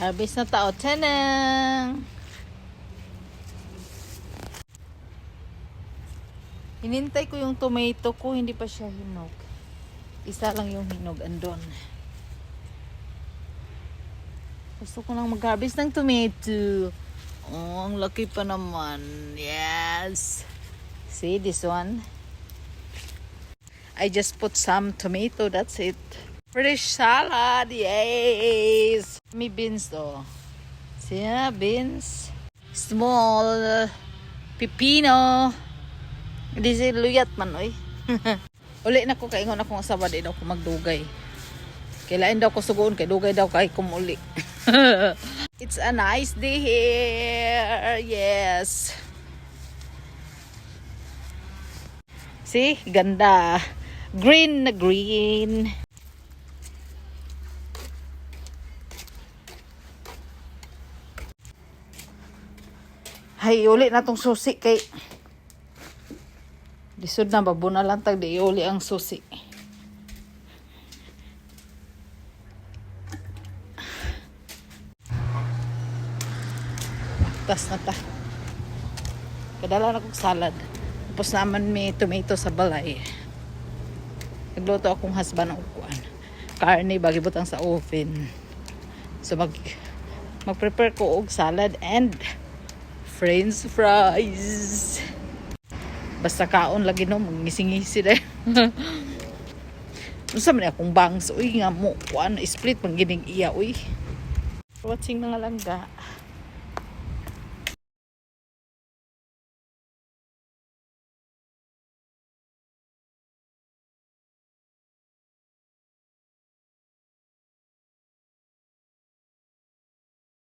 Harvest na tao. Tanang! Hinintay ko yung tomato ko. Hindi pa siya hinog. Isa lang yung hinog. Andon. Gusto ko lang mag-harvest ng tomato. Oh, ang laki pa naman. Yes. See this one? I just put some tomato. That's it. Fresh salad. Yes. May beans though. See ya, beans. Small. Pipino. This is luyat man, oy. Uli na ko kaingon akong asawa di daw ko magdugay. Kailain daw ko sugoon kay dugay daw kay kumuli. It's a nice day here. Yes. See, ganda. Green na green. Hay, uli na tong susi kay lisod na babuna lang tag di uli ang susi. Tas na ta. Kadala na kong salad. Tapos naman may tomato sa balay. Nagluto akong husband ng ukuan. Karne bagi butang sa oven. So mag-prepare ko og salad and french fries. Basta kaon lagi no, magngisi-ngisi dahil. Nusa man akong bangs. Uy nga mo, kuan, split pang gining iya, uy. Watching na nga lang ga.